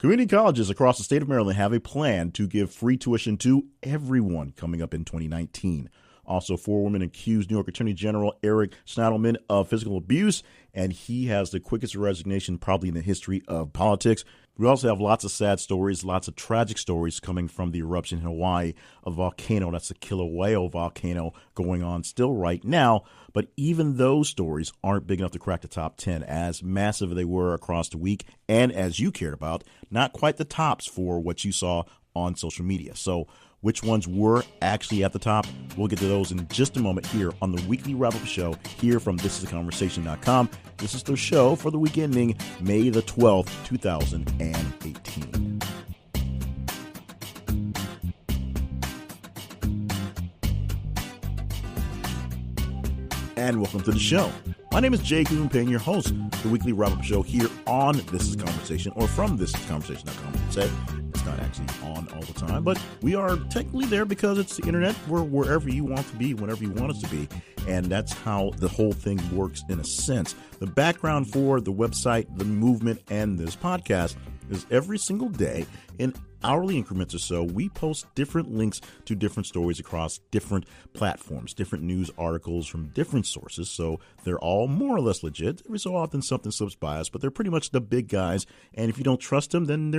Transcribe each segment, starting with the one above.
Community colleges across the state of Maryland have a plan to give free tuition to everyone coming up in 2019. Also, 4 women accused New York Attorney General Eric Schneiderman of physical abuse, and he has the quickest resignation probably in the history of politics. We also have lots of sad stories, lots of tragic stories coming from the eruption in Hawaii, a volcano, that's the Kilauea volcano, going on still right now. But even those stories aren't big enough to crack the top 10, as massive they were across the week, and as you cared about, not quite the tops for what you saw on social media. So which ones were actually at the top? We'll get to those in just a moment here on the weekly wrap-up show here from thisistheconversation.com. This is the show for the week ending May the 12th, 2018. And welcome to the show. My name is Jay Coon, your host, the weekly wrap-up show here on This Is Conversation, or from thisisconversation.com. It's not actually on all the time, but we are technically there because it's the internet. We're wherever you want to be, whenever you want us to be, and that's how the whole thing works in a sense. The background for the website, the movement, and this podcast is every single day in hourly increments or so, we post different links to different stories across different platforms, different news articles from different sources. So they're all more or less legit. Every so often something slips by us, but they're pretty much the big guys. And if you don't trust them, then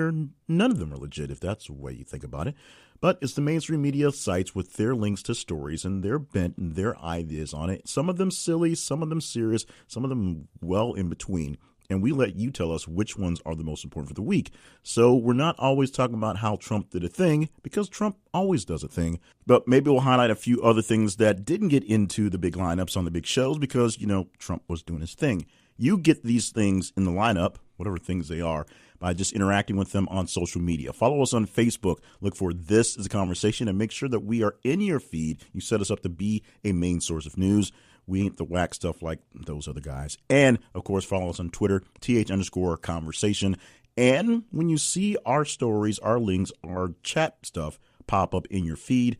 none of them are legit, if that's the way you think about it. But it's the mainstream media sites with their links to stories and their bent and their ideas on it. Some of them silly, some of them serious, some of them well in between. And we let you tell us which ones are the most important for the week. So we're not always talking about how Trump did a thing, because Trump always does a thing. But maybe we'll highlight a few other things that didn't get into the big lineups on the big shows because, Trump was doing his thing. You get these things in the lineup, whatever things they are, by just interacting with them on social media. Follow us on Facebook. Look for This Is a Conversation and make sure that we are in your feed. You set us up to be a main source of news. We ain't the whack stuff like those other guys. And, of course, follow us on Twitter, th_conversation. And when you see our stories, our links, our chat stuff pop up in your feed,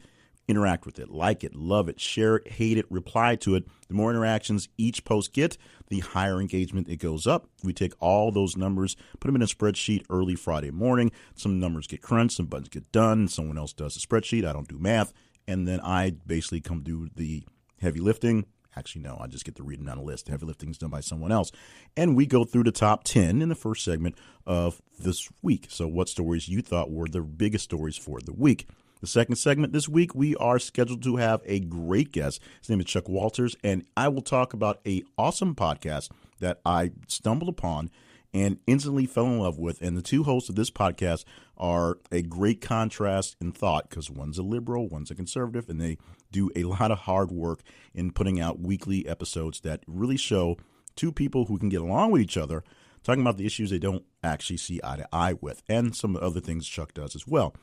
interact with it. Like it, love it, share it, hate it, reply to it. The more interactions each post get, the higher engagement it goes up. We take all those numbers, put them in a spreadsheet early Friday morning. Some numbers get crunched, some buttons get done. Someone else does the spreadsheet. I don't do math. And then I basically come do the heavy lifting. Actually, no, I just get to read them down a list. The heavy lifting is done by someone else. And we go through the top 10 in the first segment of this week. So what stories you thought were the biggest stories for the week. The second segment this week, we are scheduled to have a great guest. His name is Chuck Walters, and I will talk about an awesome podcast that I stumbled upon and instantly fell in love with. And the two hosts of this podcast are a great contrast in thought because one's a liberal, one's a conservative, and they do a lot of hard work in putting out weekly episodes that really show two people who can get along with each other, talking about the issues they don't actually see eye to eye with, and some other things Chuck does as well.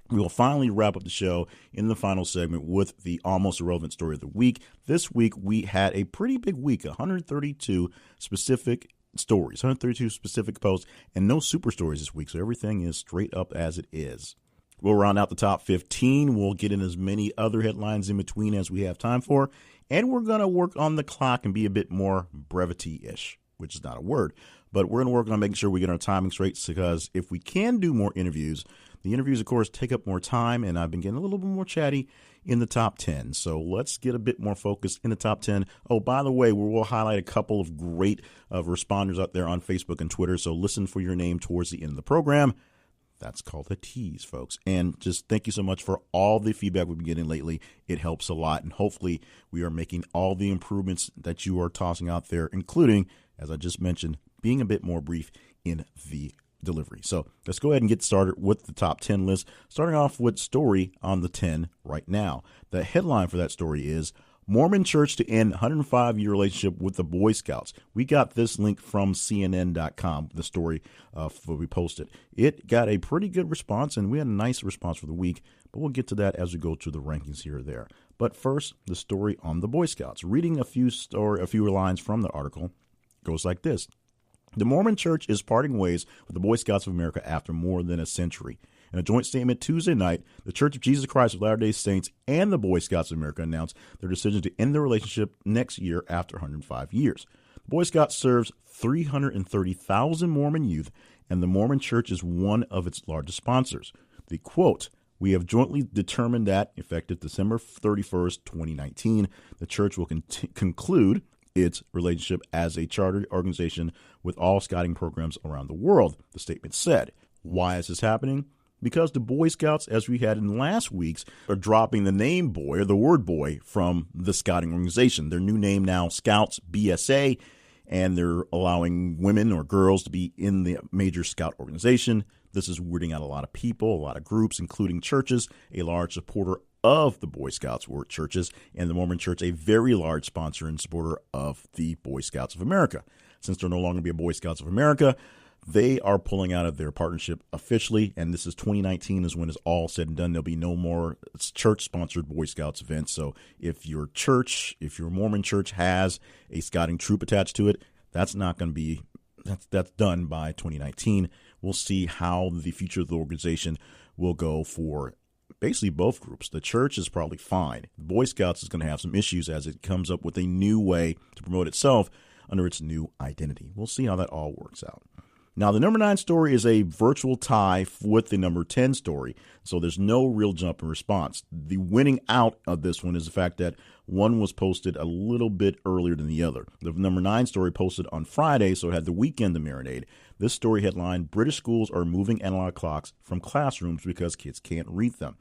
We will finally wrap up the show in the final segment with the almost irrelevant story of the week. This week, we had a pretty big week, 132 specific stories, 132 specific posts, and no super stories this week. So everything is straight up as it is. We'll round out the top 15. We'll get in as many other headlines in between as we have time for. And we're going to work on the clock and be a bit more brevity-ish, which is not a word. But we're going to work on making sure we get our timing straight because if we can do more interviews, the interviews, of course, take up more time. And I've been getting a little bit more chatty in the top 10. So let's get a bit more focused in the top 10. Oh, by the way, we will highlight a couple of great responders out there on Facebook and Twitter. So listen for your name towards the end of the program. That's called a tease, folks. And just thank you so much for all the feedback we've been getting lately. It helps a lot. And hopefully we are making all the improvements that you are tossing out there, including, as I just mentioned, being a bit more brief in the delivery. So let's go ahead and get started with the top 10 list, starting off with story on the 10 right now. The headline for that story is Mormon Church to end 105-year relationship with the Boy Scouts. We got this link from CNN.com, the story we posted. It got a pretty good response, and we had a nice response for the week, but we'll get to that as we go through the rankings here or there. But first, the story on the Boy Scouts. Reading a few lines from the article goes like this. The Mormon Church is parting ways with the Boy Scouts of America after more than a century. In a joint statement Tuesday night, the Church of Jesus Christ of Latter-day Saints and the Boy Scouts of America announced their decision to end their relationship next year after 105 years. The Boy Scouts serves 330,000 Mormon youth and the Mormon Church is one of its largest sponsors. The quote, "We have jointly determined that, effective December 31st, 2019, the church will conclude its relationship as a chartered organization with all scouting programs around the world," the statement said. Why is this happening? Because the Boy Scouts, as we had in last week's, are dropping the name boy or the word boy from the scouting organization. Their new name now, Scouts BSA, and they're allowing women or girls to be in the major scout organization. This is weirding out a lot of people, a lot of groups, including churches. A large supporter of the Boy Scouts were churches, and the Mormon Church, a very large sponsor and supporter of the Boy Scouts of America. Since they're no longer be a Boy Scouts of America, they are pulling out of their partnership officially, and this is 2019 is when it's all said and done. There'll be no more church-sponsored Boy Scouts events. So if your Mormon church has a scouting troop attached to it, that's not going to be, that's done by 2019. We'll see how the future of the organization will go for basically both groups. The church is probably fine. The Boy Scouts is going to have some issues as it comes up with a new way to promote itself under its new identity. We'll see how that all works out. Now, the number 9 story is a virtual tie with the number 10 story, so there's no real jump in response. The winning out of this one is the fact that one was posted a little bit earlier than the other. The number 9 story posted on Friday, so it had the weekend to marinate. This story headlined, "British schools are moving analog clocks from classrooms because kids can't read them."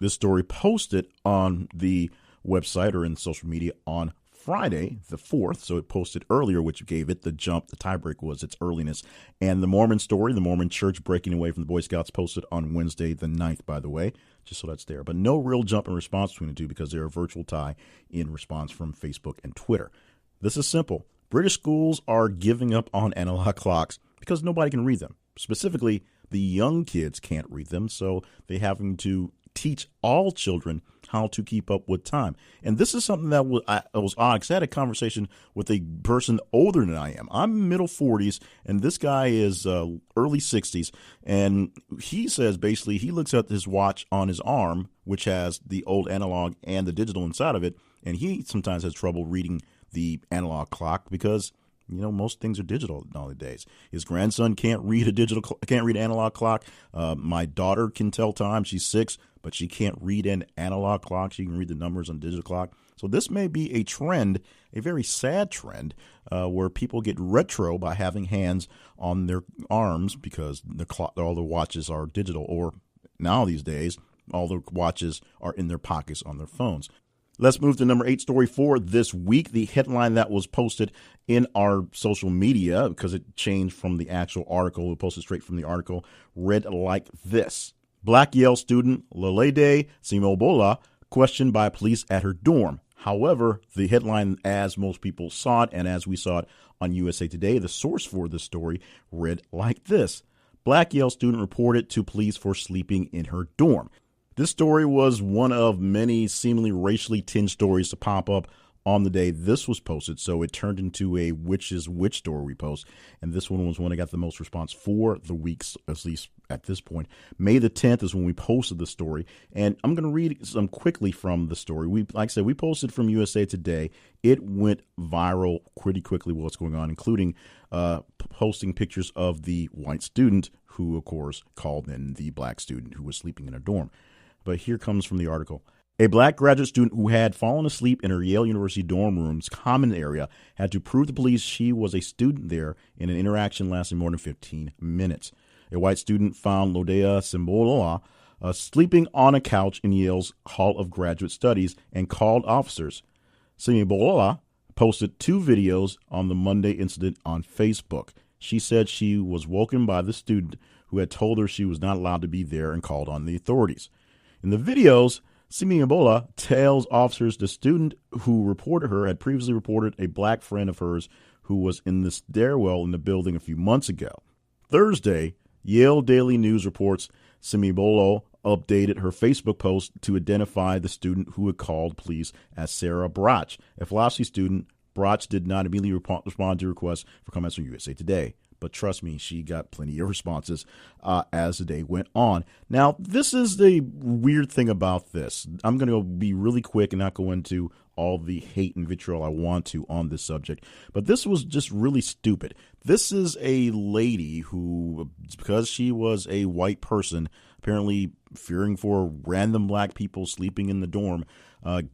This story posted on the website or in social media on Friday, the 4th, so it posted earlier, which gave it the jump. The tiebreak was its earliness. And the Mormon story, the Mormon Church breaking away from the Boy Scouts, posted on Wednesday, the 9th, by the way, just so that's there. But no real jump in response between the two because they're a virtual tie in response from Facebook and Twitter. This is simple. British schools are giving up on analog clocks because nobody can read them. Specifically, the young kids can't read them, so they're having to teach all children how to keep up with time. And this is something that was odd because I had a conversation with a person older than I am. I'm middle 40s, and this guy is early 60s. And he says basically he looks at his watch on his arm, which has the old analog and the digital inside of it, and he sometimes has trouble reading the analog clock because most things are digital nowadays. His grandson can't read an analog clock. My daughter can tell time. She's 6, but she can't read an analog clock. She can read the numbers on a digital clock. So this may be a trend, a very sad trend, where people get retro by having hands on their arms because all the watches are digital, or now these days, all the watches are in their pockets on their phones. Let's move to number 8 story for this week. The headline that was posted in our social media, because it changed from the actual article, we posted straight from the article, read like this. Black Yale student Lolade Simobola questioned by police at her dorm. However, the headline, as most people saw it, and as we saw it on USA Today, the source for the story read like this. Black Yale student reported to police for sleeping in her dorm. This story was one of many seemingly racially tinged stories to pop up on the day this was posted, so it turned into a which is which story post, and this one was one that got the most response for the weeks, at least at this point. May the 10th is when we posted the story, and I'm going to read some quickly from the story. Like I said, we posted from USA Today. It went viral pretty quickly what's going on, including posting pictures of the white student who, of course, called in the black student who was sleeping in a dorm. But here comes from the article. A black graduate student who had fallen asleep in her Yale University dorm room's common area had to prove to police she was a student there in an interaction lasting more than 15 minutes. A white student found Lodea Simboloa sleeping on a couch in Yale's Hall of Graduate Studies and called officers. Simboloa posted 2 videos on the Monday incident on Facebook. She said she was woken by the student who had told her she was not allowed to be there and called on the authorities. In the videos, Simibola tells officers the student who reported her had previously reported a black friend of hers who was in the stairwell in the building a few months ago. Thursday, Yale Daily News reports Simibola updated her Facebook post to identify the student who had called police as Sarah Brach, a philosophy student. Brach did not immediately respond to requests for comments from USA Today. But trust me, she got plenty of responses as the day went on. Now, this is the weird thing about this. I'm going to be really quick and not go into all the hate and vitriol I want to on this subject, but this was just really stupid. This is a lady who, because she was a white person, apparently fearing for random black people sleeping in the dorm,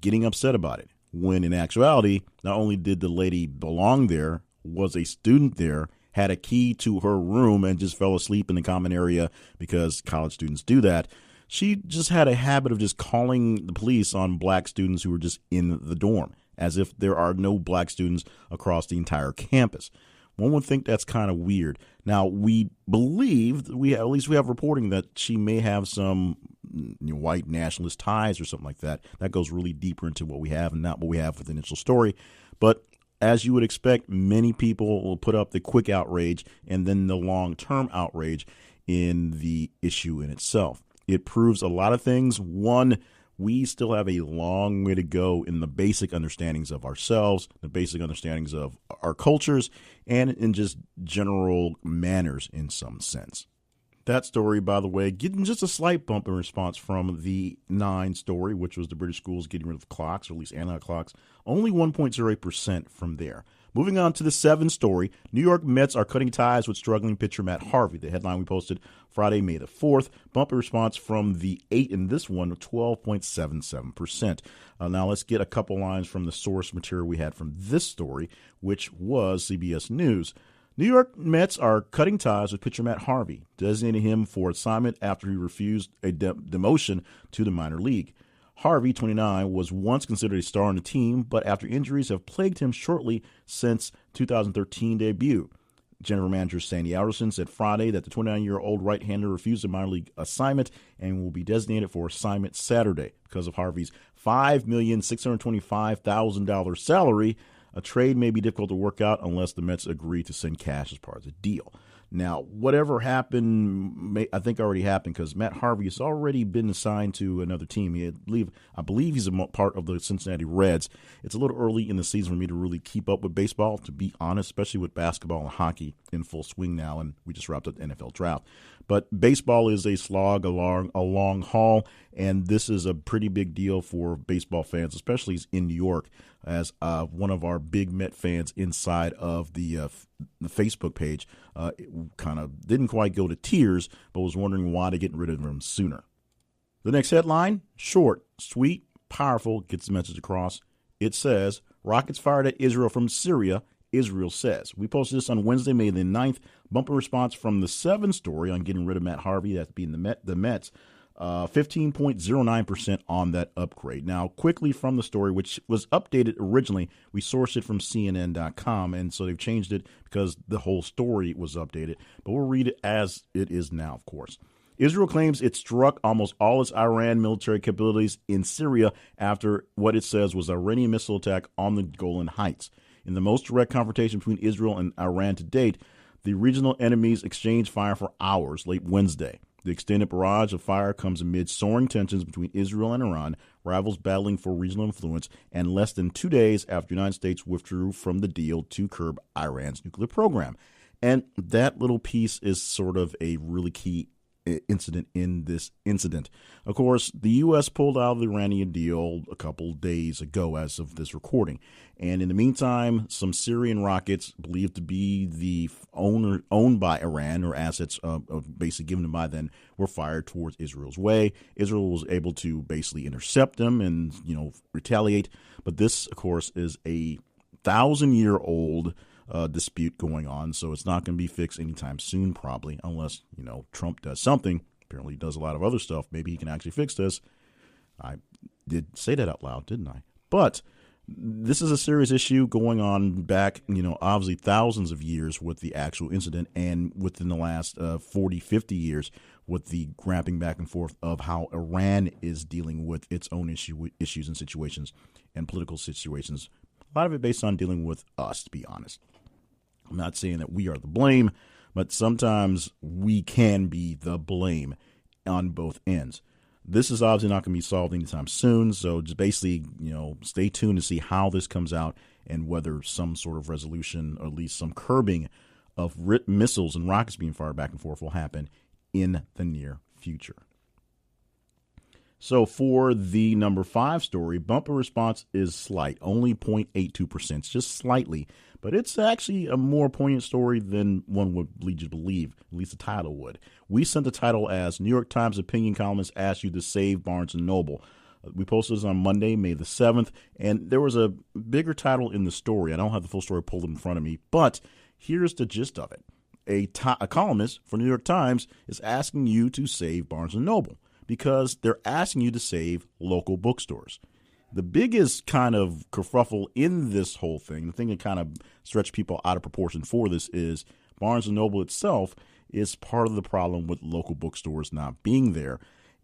getting upset about it. When in actuality, not only did the lady belong there, was a student there, had a key to her room, and just fell asleep in the common area because college students do that. She just had a habit of just calling the police on black students who were just in the dorm, as if there are no black students across the entire campus. One would think that's kind of weird. Now, we believe, at least we have reporting that she may have some white nationalist ties or something like that. That goes really deeper into what we have and not what we have with the initial story. But as you would expect, many people will put up the quick outrage and then the long-term outrage in the issue in itself. It proves a lot of things. One, we still have a long way to go in the basic understandings of ourselves, the basic understandings of our cultures, and in just general manners in some sense. That story, by the way, getting just a slight bump in response from the 9 story, which was the British schools getting rid of clocks, or at least analog clocks, only 1.08% from there. Moving on to the 7 story, New York Mets are cutting ties with struggling pitcher Matt Harvey. The headline we posted Friday, May the 4th. Bump in response from the 8 in this one, 12.77%. Now let's get a couple lines from the source material we had from this story, which was CBS News. New York Mets are cutting ties with pitcher Matt Harvey, designating him for assignment after he refused a demotion to the minor league. Harvey, 29, was once considered a star on the team, but after injuries have plagued him shortly since 2013 debut. General Manager Sandy Alderson said Friday that the 29-year-old right-hander refused a minor league assignment and will be designated for assignment Saturday because of Harvey's $5,625,000 salary. A trade may be difficult to work out unless the Mets agree to send cash as part of the deal. Now, whatever happened, I think already happened because Matt Harvey has already been assigned to another team. I believe he's a part of the Cincinnati Reds. It's a little early in the season for me to really keep up with baseball, to be honest, especially with basketball and hockey in full swing now, and we just wrapped up the NFL draft. But baseball is a slog, a long haul, and this is a pretty big deal for baseball fans, especially in New York, as one of our big Met fans inside of the Facebook page kind of didn't quite go to tears, but was wondering why they're getting rid of him sooner. The next headline, short, sweet, powerful, gets the message across. It says, rockets fired at Israel from Syria, Israel says. We posted this on Wednesday, May the 9th. Bumper response from the 7 story on getting rid of Matt Harvey, that's being the Mets. 15.09% on that upgrade. Now, quickly from the story, which was updated originally, we sourced it from CNN.com, and so they've changed it because the whole story was updated. But we'll read it as it is now, of course. Israel claims it struck almost all its Iran military capabilities in Syria after what it says was an Iranian missile attack on the Golan Heights. In the most direct confrontation between Israel and Iran to date, the regional enemies exchanged fire for hours late Wednesday. The extended barrage of fire comes amid soaring tensions between Israel and Iran, rivals battling for regional influence, and less than 2 days after the United States withdrew from the deal to curb Iran's nuclear program. And that little piece is sort of a really key incident in this incident. Of course, the U.S. pulled out of the Iranian deal a couple days ago as of this recording. And in the meantime, some Syrian rockets believed to be owned by Iran, or assets basically given by them, were fired towards Israel's way. Israel was able to basically intercept them and, retaliate. But this, of course, is a 1,000-year-old dispute going on, so it's not going to be fixed anytime soon, probably, unless, Trump does something. Apparently he does a lot of other stuff. Maybe he can actually fix this. I did say that out loud, didn't I? But this is a serious issue going on back, obviously thousands of years with the actual incident, and within the last 40, 50 years with the ramping back and forth of how Iran is dealing with its own issues and situations and political situations. A lot of it based on dealing with us, to be honest. I'm not saying that we are the blame, but sometimes we can be the blame on both ends. This is obviously not going to be solved anytime soon, so just basically, stay tuned to see how this comes out and whether some sort of resolution, or at least some curbing of missiles and rockets being fired back and forth will happen in the near future. So for the number 5 story, bumper response is slight, only 0.82%, it's just slightly. But it's actually a more poignant story than one would lead you to believe, at least the title would. We sent the title as New York Times opinion columnist asked you to save Barnes & Noble. We posted this on Monday, May the 7th, and there was a bigger title in the story. I don't have the full story pulled in front of me, but here's the gist of it. A columnist for New York Times is asking you to save Barnes & Noble because they're asking you to save local bookstores. The biggest kind of kerfuffle in this whole thing, the thing that kind of stretched people out of proportion for this, is Barnes & Noble itself is part of the problem with local bookstores not being there.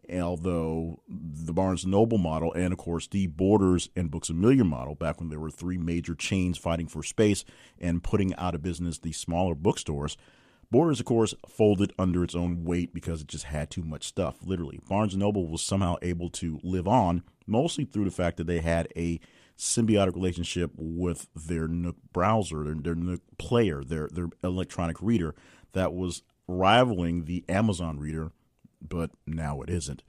Although the Barnes & Noble model and, of course, the Borders and Books A Million model, back when there were 3 major chains fighting for space and putting out of business the smaller bookstores, Borders, of course, folded under its own weight because it just had too much stuff, literally. Barnes & Noble was somehow able to live on, mostly through the fact that they had a symbiotic relationship with their Nook browser, their Nook player, their electronic reader that was rivaling the Amazon reader, but now it isn't.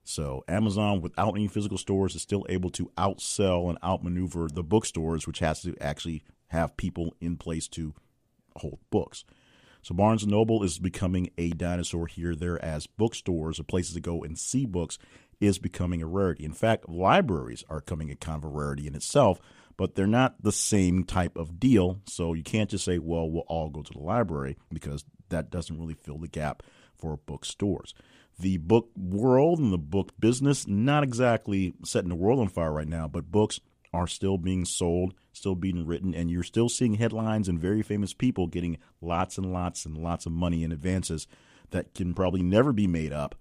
So Amazon, without any physical stores, is still able to outsell and outmaneuver the bookstores, which has to actually have people in place to hold books. So Barnes & Noble is becoming a dinosaur here, there, as bookstores or places to go and see books is becoming a rarity. In fact, libraries are becoming a kind of a rarity in itself, but they're not the same type of deal. So you can't just say, well, we'll all go to the library, because that doesn't really fill the gap for bookstores. The book world and the book business, not exactly setting the world on fire right now, but books are still being sold, still being written, and you're still seeing headlines and very famous people getting lots and lots and lots of money in advances that can probably never be made up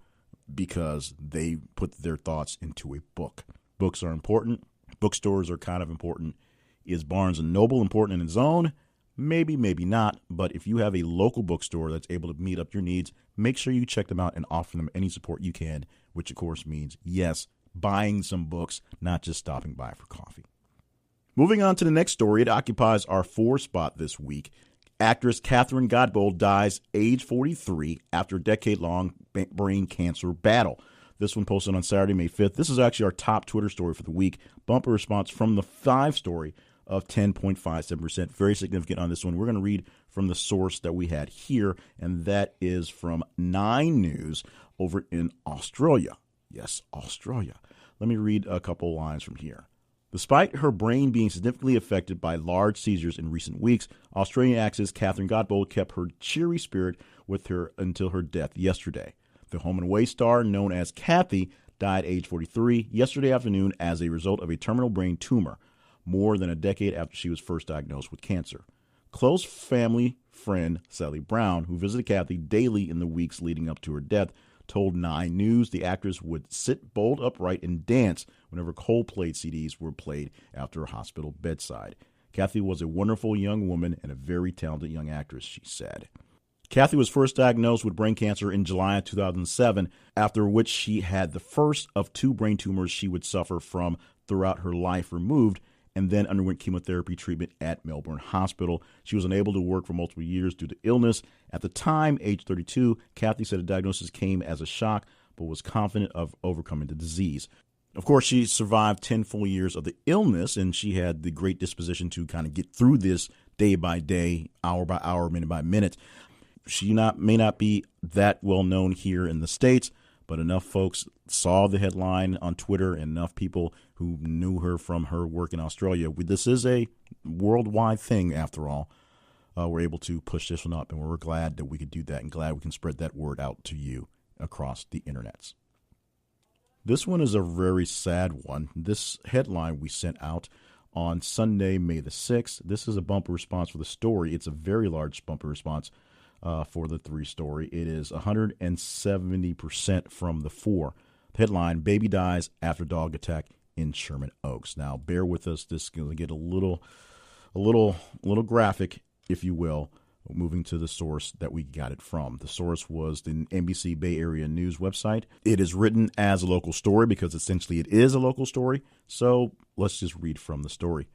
because they put their thoughts into a book. Books are important. Bookstores are kind of important. Is Barnes & Noble important in its own? Maybe, maybe not. But if you have a local bookstore that's able to meet up your needs, make sure you check them out and offer them any support you can, which of course means, yes, buying some books, not just stopping by for coffee. Moving on to the next story, it occupies our 4 spot this week. Actress Katherine Godbold dies age 43 after a decade-long brain cancer battle. This one posted on Saturday, May 5th. This is actually our top Twitter story for the week. Bumper response from the 5 story of 10.57%. Very significant on this one. We're going to read from the source that we had here, and that is from 9 News over in Australia. Yes, Australia. Let me read a couple lines from here. Despite her brain being significantly affected by large seizures in recent weeks, Australian actress Katherine Godbold kept her cheery spirit with her until her death yesterday. The home and away star, known as Kathy, died age 43 yesterday afternoon as a result of a terminal brain tumor, more than a decade after she was first diagnosed with cancer. Close family friend Sally Brown, who visited Kathy daily in the weeks leading up to her death, told 9 News the actress would sit bolt upright and dance whenever Coldplay CDs were played after her hospital bedside. Kathy was a wonderful young woman and a very talented young actress, she said. Kathy was first diagnosed with brain cancer in July of 2007, after which she had the first of 2 brain tumors she would suffer from throughout her life removed, and then underwent chemotherapy treatment at Melbourne Hospital. She was unable to work for multiple years due to illness. At the time, age 32, Kathy said the diagnosis came as a shock, but was confident of overcoming the disease. Of course, she survived 10 full years of the illness, and she had the great disposition to kind of get through this day by day, hour by hour, minute by minute. She may not be that well known here in the States, but enough folks saw the headline on Twitter and enough people who knew her from her work in Australia. This is a worldwide thing, after all. We're able to push this one up, and we're glad that we could do that and glad we can spread that word out to you across the internets. This one is a very sad one. This headline we sent out on Sunday, May the 6th. This is a bumper response for the story. It's a very large bumper response for the 3 story. It is 170% from the 4. The headline, baby dies after dog attack in Sherman Oaks. Now, bear with us. This is going to get a little graphic, if you will, moving to the source that we got it from. The source was the NBC Bay Area News website. It is written as a local story because essentially it is a local story. So let's just read from the story.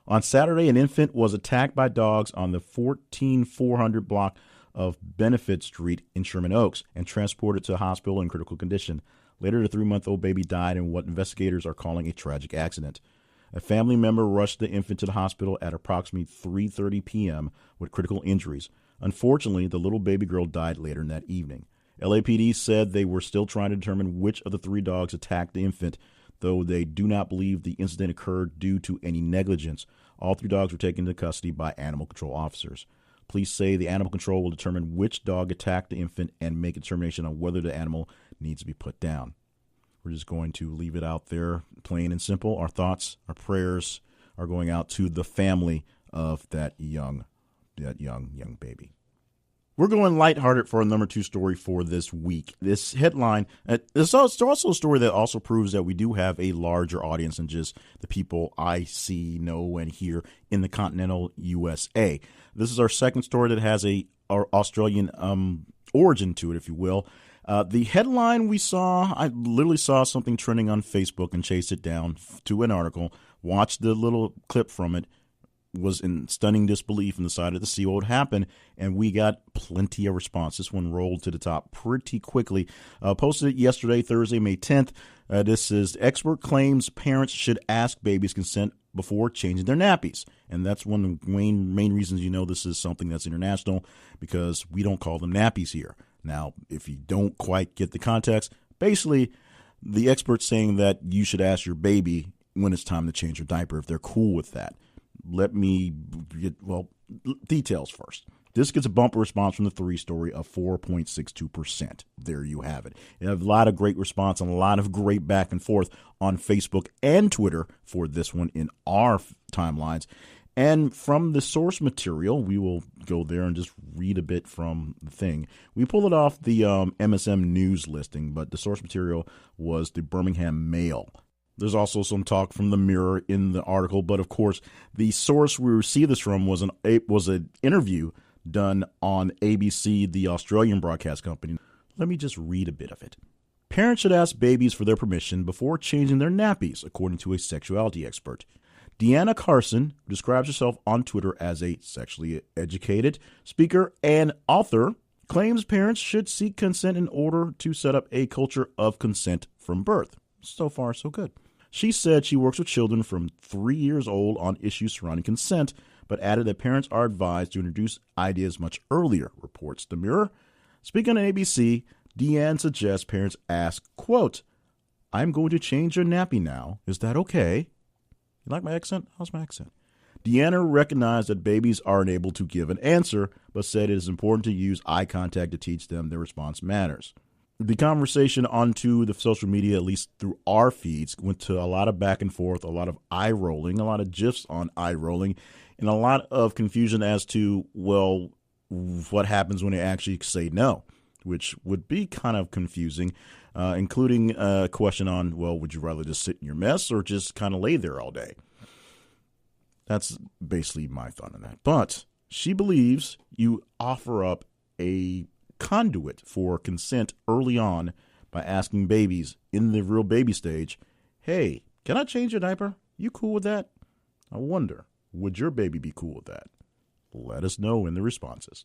On Saturday, an infant was attacked by dogs on the 14400 block of Benefit Street in Sherman Oaks and transported to a hospital in critical condition. Later, the 3-month-old baby died in what investigators are calling a tragic accident. A family member rushed the infant to the hospital at approximately 3:30 p.m. with critical injuries. Unfortunately, the little baby girl died later in that evening. LAPD said they were still trying to determine which of the 3 dogs attacked the infant, though they do not believe the incident occurred due to any negligence. All 3 dogs were taken into custody by animal control officers. Police say the animal control will determine which dog attacked the infant and make a determination on whether the animal needs to be put down. We're just going to leave it out there, plain and simple. Our thoughts, our prayers are going out to the family of that young baby. We're going lighthearted for our number 2 story for this week. This headline, it's also a story that also proves that we do have a larger audience than just the people I see, know, and hear in the continental USA. This is our second story that has our Australian origin to it, if you will. The headline we saw, I literally saw something trending on Facebook and chased it down to an article, watched the little clip from it, was in stunning disbelief and decided to see what would happen, and we got plenty of response. This one rolled to the top pretty quickly. Posted it yesterday, Thursday, May 10th. This is, expert claims parents should ask babies' consent before changing their nappies. And that's one of the main reasons you know this is something that's international, because we don't call them nappies here. Now, if you don't quite get the context, basically the expert's saying that you should ask your baby when it's time to change your diaper if they're cool with that. Let me get, details first. This gets a bumper response from the 3 story of 4.62%. There you have it. You have a lot of great response and a lot of great back and forth on Facebook and Twitter for this one in our timelines. And from the source material, we will go there and just read a bit from the thing. We pulled it off the MSM News listing, but the source material was the Birmingham Mail. There's also some talk from the Mirror in the article, but of course, the source we received this from was an interview done on ABC, the Australian broadcast company. Let me just read a bit of it. Parents should ask babies for their permission before changing their nappies, according to a sexuality expert. Deanna Carson, who describes herself on Twitter as a sexually educated speaker and author, claims parents should seek consent in order to set up a culture of consent from birth. So far, so good. She said she works with children from 3 years old on issues surrounding consent, but added that parents are advised to introduce ideas much earlier, reports the Mirror. Speaking on ABC, Deanne suggests parents ask, quote, "I'm going to change your nappy now. Is that okay?" You like my accent? How's my accent? Deanna recognized that babies are unable to give an answer, but said it is important to use eye contact to teach them their response matters. The conversation onto the social media, at least through our feeds, went to a lot of back and forth, a lot of eye rolling, a lot of gifs on eye rolling, and a lot of confusion as to, well, what happens when they actually say no, which would be kind of confusing, including a question on, well, would you rather just sit in your mess or just kind of lay there all day? That's basically my thought on that. But she believes you offer up a conduit for consent early on by asking babies in the real baby stage, hey, can I change your diaper? You cool with that? I wonder, would your baby be cool with that? Let us know in the responses.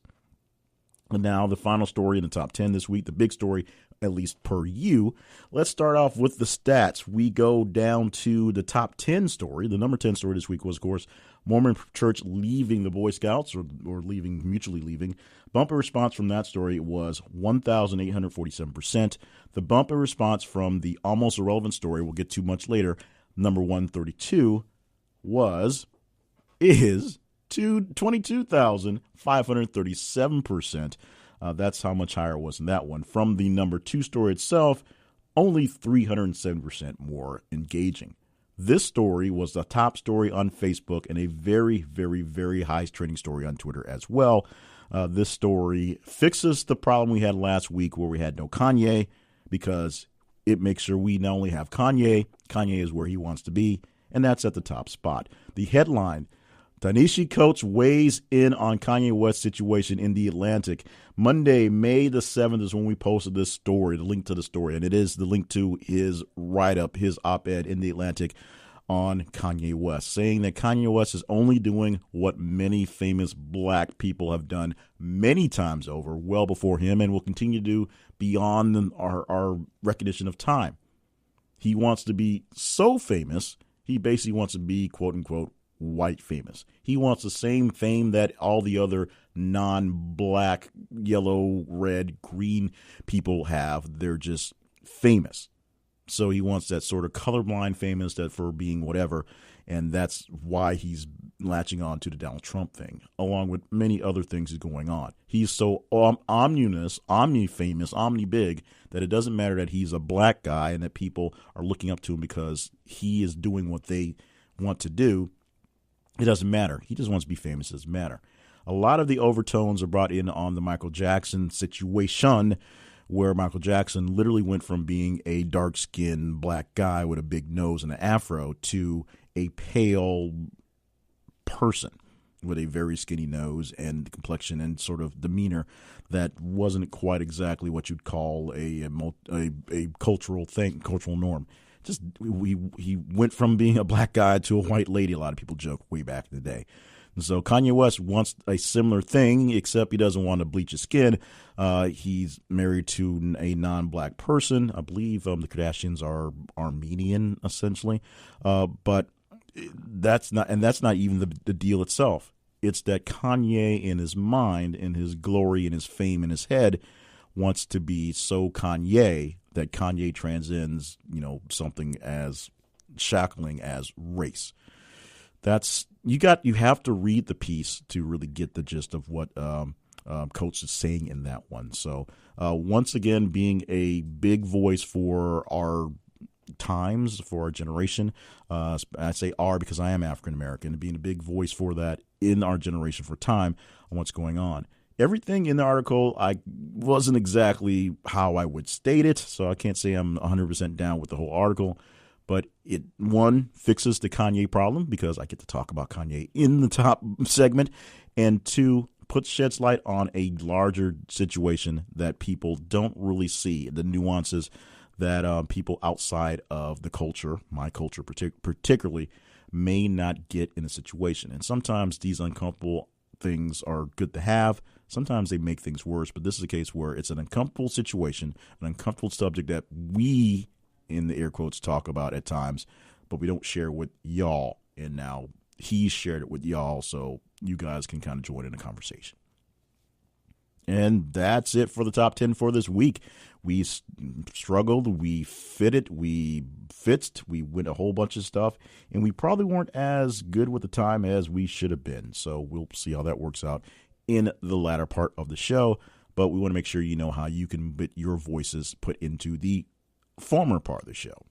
And now the final story in the top 10 this week, the big story, at least per you. Let's start off with the stats. We go down to the top 10 story. The number 10 story this week was, of course, Mormon Church leaving the Boy Scouts or mutually leaving. Bumper response from that story was 1,847%. The bumper response from the almost irrelevant story we'll get to much later, number 132, is to 22,537%. That's how much higher it was in that one. From the number 2 story itself, only 307% more engaging. This story was the top story on Facebook and a very, very, very high trending story on Twitter as well. This story fixes the problem we had last week where we had no Kanye, because it makes sure we not only have Kanye is where he wants to be, and that's at the top spot. The headline, Ta-Nehisi Coates weighs in on Kanye West situation in The Atlantic. Monday, May the 7th is when we posted this story, the link to the story, and it is the link to his write-up, his op-ed in The Atlantic on Kanye West, saying that Kanye West is only doing what many famous black people have done many times over, well before him, and will continue to do beyond our recognition of time. He wants to be so famous, he basically wants to be, quote unquote, white famous. He wants the same fame that all the other non-black, yellow, red, green people have. They're just famous. So he wants that sort of colorblind famous that for being whatever. And that's why he's latching on to the Donald Trump thing, along with many other things that's going on. He's so omni-famous, omni-big, that it doesn't matter that he's a black guy and that people are looking up to him because he is doing what they want to do. It doesn't matter. He just wants to be famous. It doesn't matter. A lot of the overtones are brought in on the Michael Jackson situation, where Michael Jackson literally went from being a dark-skinned black guy with a big nose and an afro to a pale person with a very skinny nose and complexion and sort of demeanor that wasn't quite exactly what you'd call a cultural thing, cultural norm. Just he went from being a black guy to a white lady. A lot of people joke way back in the day. And so Kanye West wants a similar thing, except he doesn't want to bleach his skin. He's married to a non-black person. I believe the Kardashians are Armenian, essentially. But that's not even the deal itself. It's that Kanye, in his mind, in his glory, in his fame, in his head, wants to be so Kanye that Kanye transcends, something as shackling as race. You have to read the piece to really get the gist of what Coates is saying in that one. So once again, being a big voice for our times, for our generation, I say our because I am African American, being a big voice for that in our generation for time on what's going on. Everything in the article, I wasn't exactly how I would state it, so I can't say I'm 100% down with the whole article. But it, one, fixes the Kanye problem because I get to talk about Kanye in the top segment, and two, sheds light on a larger situation that people don't really see, the nuances that people outside of the culture, my culture particularly, may not get in a situation. And sometimes these uncomfortable things are good to have. Sometimes they make things worse, but this is a case where it's an uncomfortable situation, an uncomfortable subject that we, in the air quotes, talk about at times, but we don't share with y'all. And now he's shared it with y'all, so you guys can kind of join in the conversation. And that's it for the top 10 for this week. We struggled, we fitted, we fixed, we went a whole bunch of stuff, and we probably weren't as good with the time as we should have been. So we'll see how that works out in the latter part of the show. But we want to make sure you know how you can get your voices put into the former part of the show.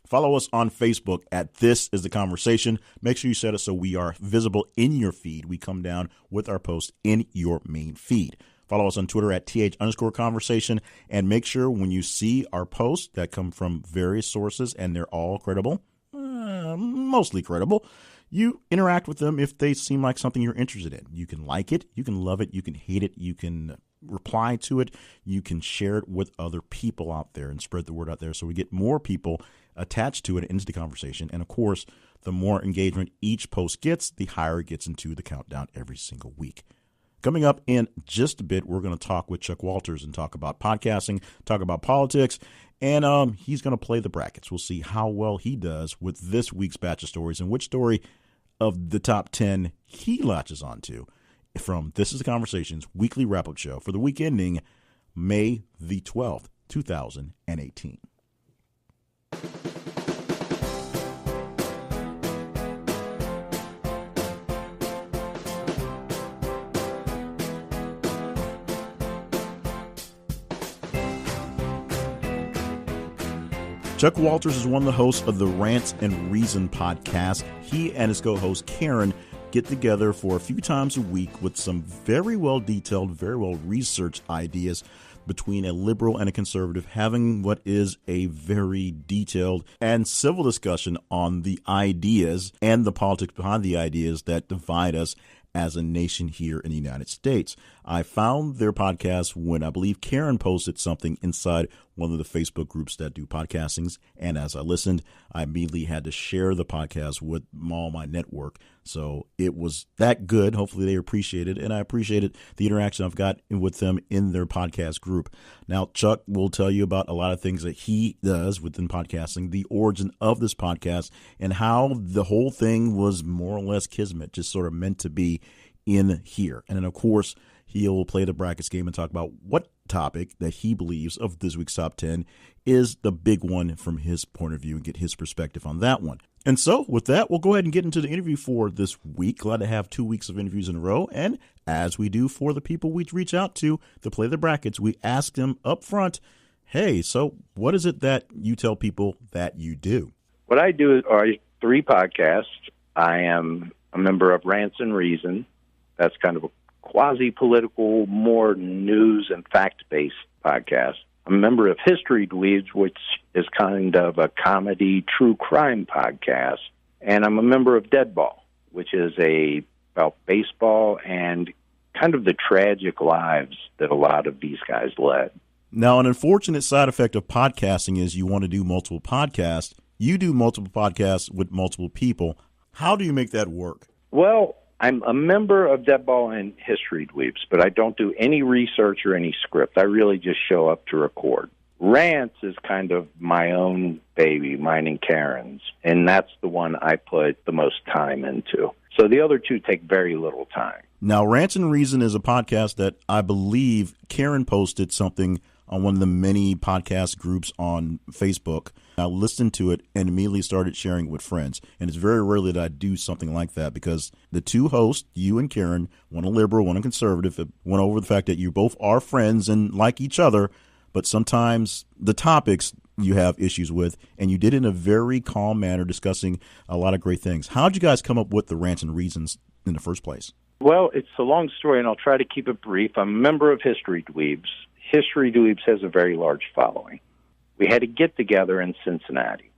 Follow us on Facebook at This Is The Conversation. Make sure you set it so we are visible in your feed. We come down with our post in your main feed. Follow us on Twitter at @TH_conversation. And make sure when you see our posts that come from various sources and they're all credible, mostly credible, you interact with them if they seem like something you're interested in. You can like it, you can love it, you can hate it, you can reply to it, you can share it with other people out there and spread the word out there so we get more people attached to it into the conversation. And of course, the more engagement each post gets, the higher it gets into the countdown every single week. Coming up in just a bit, we're going to talk with Chuck Walters and talk about podcasting, talk about politics, and he's going to play the brackets. We'll see how well he does with this week's batch of stories and which story of the top 10 he latches onto from This Is The Conversation's weekly wrap-up show for the week ending May the 12th, 2018. Chuck Walters is one of the hosts of the Rants and Reason podcast. He and his co-host Karen get together for a few times a week with some very well detailed, very well researched ideas between a liberal and a conservative, having what is a very detailed and civil discussion on the ideas and the politics behind the ideas that divide us as a nation here in the United States. I found their podcast when I believe Karen posted something inside one of the Facebook groups that do podcastings. And as I listened, I immediately had to share the podcast with all my network. So it was that good. Hopefully they appreciate it. And I appreciated the interaction I've got with them in their podcast group. Now, Chuck will tell you about a lot of things that he does within podcasting, the origin of this podcast, and how the whole thing was more or less kismet, just sort of meant to be in here. And then, of course, he'll play the brackets game and talk about what topic that he believes of this week's top 10 is the big one from his point of view and get his perspective on that one. And so with that, we'll go ahead and get into the interview for this week. Glad to have 2 weeks of interviews in a row. And as we do for the people we reach out to play the brackets, we ask them up front, hey, so what is it that you tell people that you do? What I do are 3 podcasts. I am a member of Rants and Reason. That's kind of a quasi-political, more news and fact-based podcast. I'm a member of History Dweebs, which is kind of a comedy true crime podcast. And I'm a member of Deadball, which is about baseball and kind of the tragic lives that a lot of these guys led. Now, an unfortunate side effect of podcasting is you want to do multiple podcasts. You do multiple podcasts with multiple people. How do you make that work? Well, I'm a member of Deadball and History Dweebs, but I don't do any research or any script. I really just show up to record. Rants is kind of my own baby, mine and Karen's, and that's the one I put the most time into. So the other 2 take very little time. Now, Rants and Reason is a podcast that I believe Karen posted something on one of the many podcast groups on Facebook. I listened to it and immediately started sharing it with friends. And it's very rarely that I do something like that because the 2 hosts, you and Karen, one a liberal, one a conservative, went over the fact that you both are friends and like each other, but sometimes the topics you have issues with, and you did it in a very calm manner, discussing a lot of great things. How'd you guys come up with the Rants and Reasons in the first place? Well, it's a long story, and I'll try to keep it brief. I'm a member of History Dweebs. History Dweebs has a very large following. We had a get-together in Cincinnati,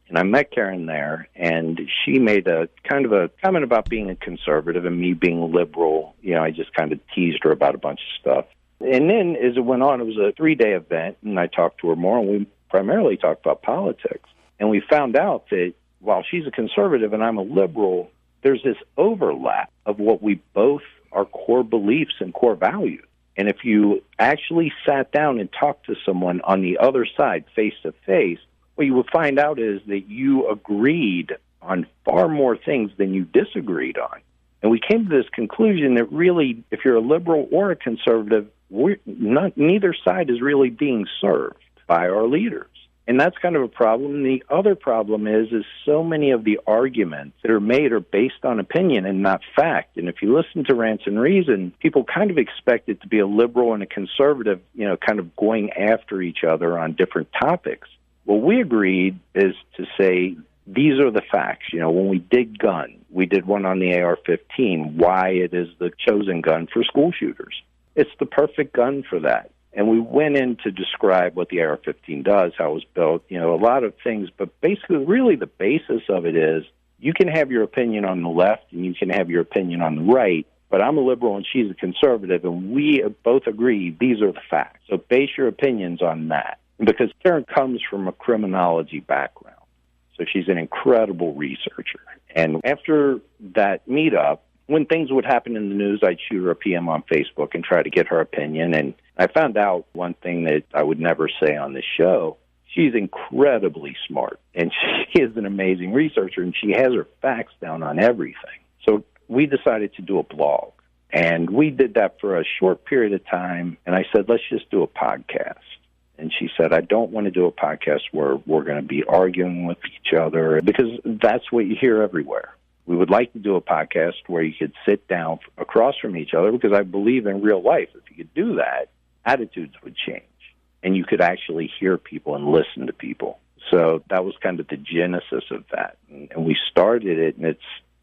and I met Karen there, and she made a kind of a comment about being a conservative and me being a liberal. You know, I just kind of teased her about a bunch of stuff. And then as it went on, it was a 3-day event, and I talked to her more, and we primarily talked about politics. And we found out that while she's a conservative and I'm a liberal, there's this overlap of what we both, our core beliefs and core values. And if you actually sat down and talked to someone on the other side, face to face, what you would find out is that you agreed on far more things than you disagreed on. And we came to this conclusion that really, if you're a liberal or a conservative, neither side is really being served by our leaders. And that's kind of a problem. And the other problem is so many of the arguments that are made are based on opinion and not fact. And if you listen to Rants and Reason, people kind of expect it to be a liberal and a conservative, kind of going after each other on different topics. What we agreed is to say, these are the facts. When we did gun, we did one on the AR-15, why it is the chosen gun for school shooters. It's the perfect gun for that. And we went in to describe what the AR-15 does, how it was built, a lot of things. But basically, really the basis of it is you can have your opinion on the left and you can have your opinion on the right, but I'm a liberal and she's a conservative, and we both agree these are the facts. So base your opinions on that. Because Karen comes from a criminology background, so she's an incredible researcher. And after that meetup, when things would happen in the news, I'd shoot her a PM on Facebook and try to get her opinion. And I found out one thing that I would never say on the show. She's incredibly smart, and she is an amazing researcher, and she has her facts down on everything. So we decided to do a blog, and we did that for a short period of time, and I said, let's just do a podcast. And she said, I don't want to do a podcast where we're going to be arguing with each other, because that's what you hear everywhere. We would like to do a podcast where you could sit down across from each other, because I believe in real life, if you could do that, attitudes would change, and you could actually hear people and listen to people. So that was kind of the genesis of that. And we started it, and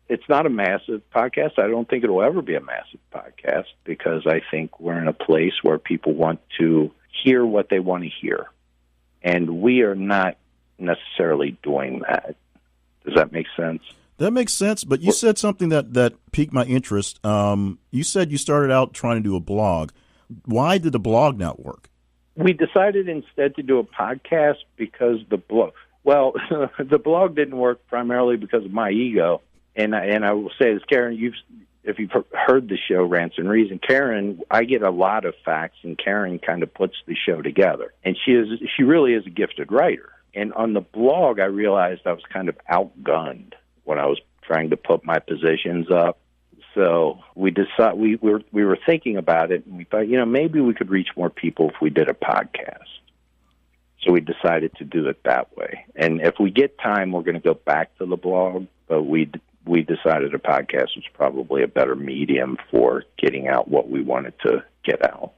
it's not a massive podcast. I don't think it'll ever be a massive podcast, because I think we're in a place where people want to hear what they want to hear. And we are not necessarily doing that. Does that make sense? That makes sense, but you said something that piqued my interest. You said you started out trying to do a blog. Why did the blog not work? We decided instead to do a podcast because the blog didn't work primarily because of my ego. And I will say this, Karen, if you've heard the show Rants and Reason, Karen, I get a lot of facts, and Karen kind of puts the show together. And she really is a gifted writer. And on the blog, I realized I was kind of outgunned when I was trying to put my positions up. So we were thinking about it, and we thought, maybe we could reach more people if we did a podcast. So we decided to do it that way. And if we get time, we're going to go back to the blog, but we decided a podcast was probably a better medium for getting out what we wanted to get out.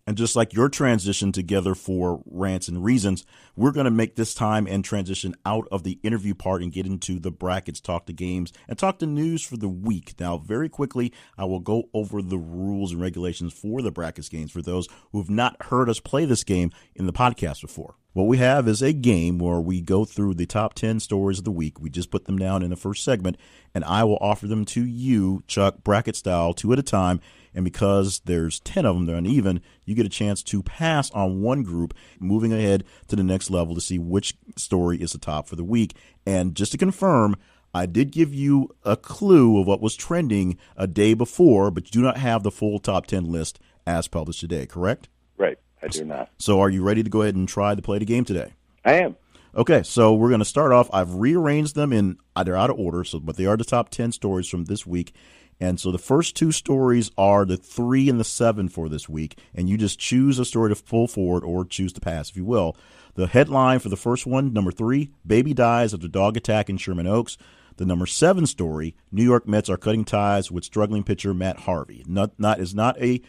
And just like your transition together for Rants and Reasons, we're going to make this time and transition out of the interview part and get into the brackets, talk to games, and talk to news for the week. Now, very quickly, I will go over the rules and regulations for the brackets games for those who have not heard us play this game in the podcast before. What we have is a game where we go through the top 10 stories of the week. We just put them down in the first segment, and I will offer them to you, Chuck, bracket style, 2 at a time. And because there's 10 of them, they're uneven, you get a chance to pass on one group, moving ahead to the next level to see which story is the top for the week. And just to confirm, I did give you a clue of what was trending a day before, but you do not have the full top 10 list as published today, correct? Right, I do not. So are you ready to go ahead and try to play the game today? I am. Okay, so we're going to start off. I've rearranged them in either out of order, but they are the top 10 stories from this week. And so the first 2 stories are the 3 and the 7 for this week, and you just choose a story to pull forward or choose to pass, if you will. The headline for the first one, number 3, baby dies after dog attack in Sherman Oaks. The number 7 story, New York Mets are cutting ties with struggling pitcher Matt Harvey. Is not a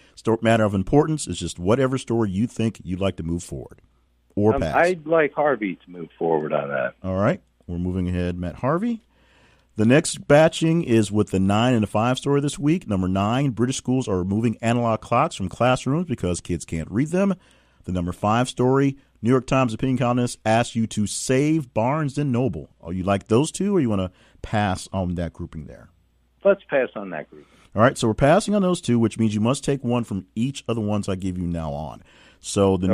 matter of importance. It's just whatever story you think you'd like to move forward or pass. I'd like Harvey to move forward on that. All right, we're moving ahead, Matt Harvey. The next batching is with the 9 and the 5 story this week. Number 9, British schools are removing analog clocks from classrooms because kids can't read them. The number 5 story, New York Times opinion columnist asks you to save Barnes & Noble. Oh, you like those two, or you want to pass on that grouping there? Let's pass on that grouping. All right, so we're passing on those two, which means you must take one from each of the ones I give you now on. So the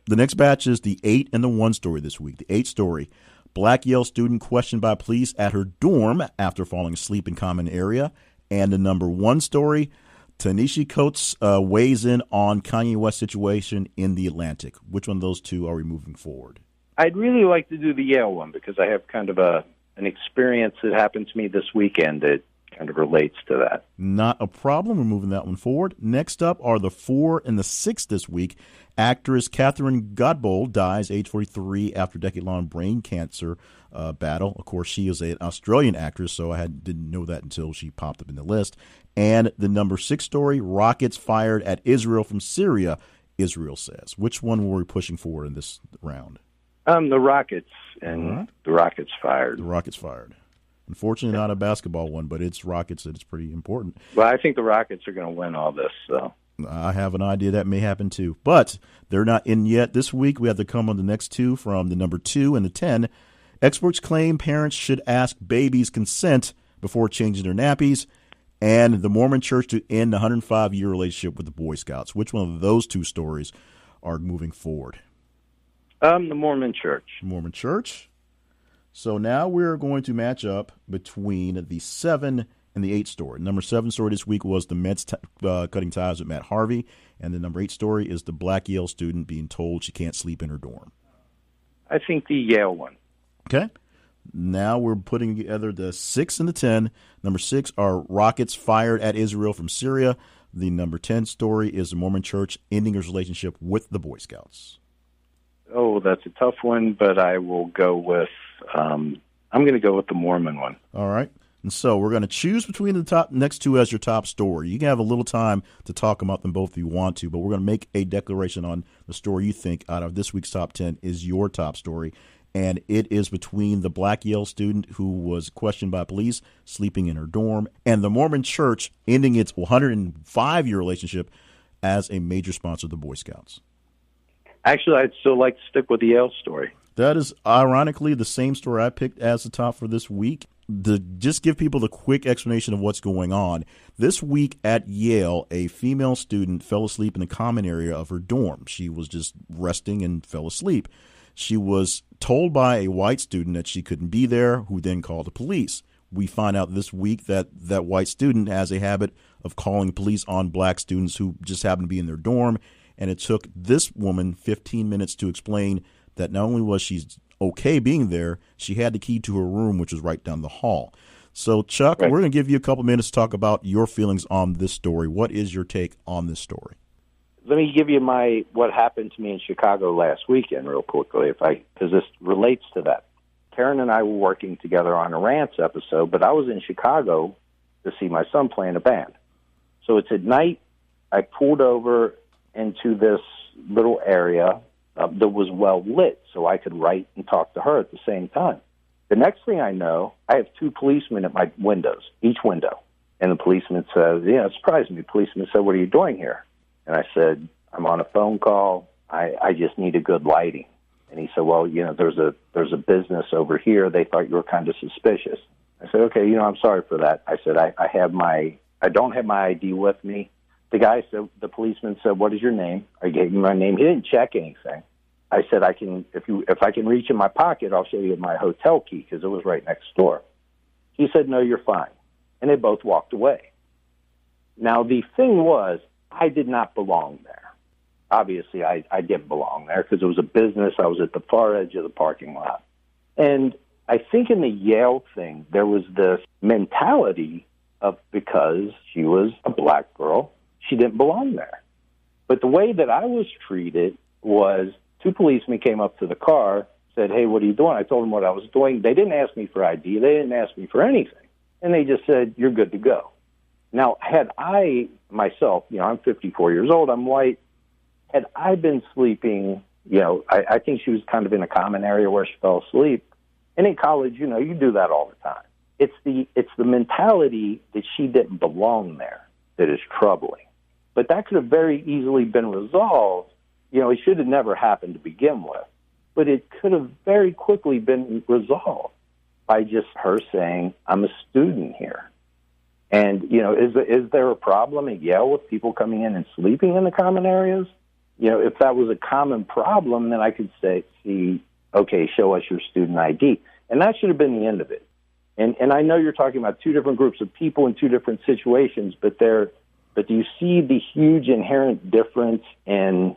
next batch is the 8 and the 1 story this week. The 8 story, Black Yale student questioned by police at her dorm after falling asleep in common area. And the number 1 story, Ta-Nehisi Coates weighs in on Kanye West situation in the Atlantic. Which one of those two are we moving forward? I'd really like to do the Yale one because I have kind of an experience that happened to me this weekend that kind of relates to that. Not a problem. We're moving that one forward. Next up are the 4 and the 6 this week. Actress Catherine Godbold dies age 43 after decade-long brain cancer battle. Of course, she is an Australian actress, so I didn't know that until she popped up in the list. And the number 6 story, rockets fired at Israel from Syria, Israel says. Which one were we pushing forward in this round? The Rockets, and the Rockets fired. The Rockets fired. Unfortunately, not a basketball one, but it's Rockets, and it's pretty important. Well, I think the Rockets are going to win all this, so. I have an idea that may happen too, but they're not in yet. This week, we have to come on the next 2 from the number 2 and the 10. Experts claim parents should ask babies' consent before changing their nappies, and the Mormon Church to end the 105-year relationship with the Boy Scouts. Which one of those 2 stories are moving forward? The Mormon Church. Mormon Church. So now we're going to match up between the 7 and the 8 story. Number 7 story this week was the Mets cutting ties with Matt Harvey, and the number 8 story is the Black Yale student being told she can't sleep in her dorm. I think the Yale one. Okay. Now we're putting together the 6 and the 10. Number 6 are rockets fired at Israel from Syria. The number 10 story is the Mormon Church ending its relationship with the Boy Scouts. Oh, that's a tough one, but I will go with I'm going to go with the Mormon one. All right. And so we're going to choose between the next 2 as your top story. You can have a little time to talk about them both if you want to, but we're going to make a declaration on the story you think out of this week's top 10 is your top story. And it is between the Black Yale student who was questioned by police sleeping in her dorm and the Mormon Church ending its 105-year relationship as a major sponsor of the Boy Scouts. Actually, I'd still like to stick with the Yale story. That is ironically the same story I picked as the top for this week. to just give people the quick explanation of what's going on, this week at Yale, a female student fell asleep in the common area of her dorm. She was just resting and fell asleep. She was told by a white student that she couldn't be there, who then called the police. We find out this week that that white student has a habit of calling police on black students who just happen to be in their dorm. And it took this woman 15 minutes to explain that not only was she okay being there, she had the key to her room, which was right down the hall. So, Chuck, We're going to give you a couple minutes to talk about your feelings on this story. What is your take on this story? Let me give you what happened to me in Chicago last weekend real quickly, because this relates to that. Karen and I were working together on a Rants episode, but I was in Chicago to see my son play in a band. So it's at night. I pulled over into this little area that was well lit, so I could write and talk to her at the same time. The next thing I know, I have two policemen at my windows, each window. And the policeman says, it surprised me. The policeman said, "What are you doing here?" And I said, "I'm on a phone call. I just need a good lighting." And he said, "Well, there's a business over here. They thought you were kind of suspicious." I said, "Okay, I'm sorry for that." I said, I don't have my ID with me. The policeman said, "What is your name?" I gave him my name. He didn't check anything. I said, if I can reach in my pocket, I'll show you my hotel key, because it was right next door. He said, "No, you're fine." And they both walked away. Now, the thing was, I did not belong there. Obviously, I didn't belong there because it was a business. I was at the far edge of the parking lot. And I think in the Yale thing, there was this mentality of, because she was a black girl, she didn't belong there. But the way that I was treated was, two policemen came up to the car, said, "Hey, what are you doing?" I told them what I was doing. They didn't ask me for ID. They didn't ask me for anything. And they just said, "You're good to go." Now, had I myself, I'm 54 years old, I'm white, had I been sleeping, I think she was kind of in a common area where she fell asleep. And in college, you do that all the time. It's the mentality that she didn't belong there that is troubling. But that could have very easily been resolved. It should have never happened to begin with. But it could have very quickly been resolved by just her saying, "I'm a student here." And, is there a problem at Yale with people coming in and sleeping in the common areas? If that was a common problem, then I could see, okay, show us your student ID. And that should have been the end of it. And I know you're talking about two different groups of people in two different situations, but do you see the huge inherent difference in,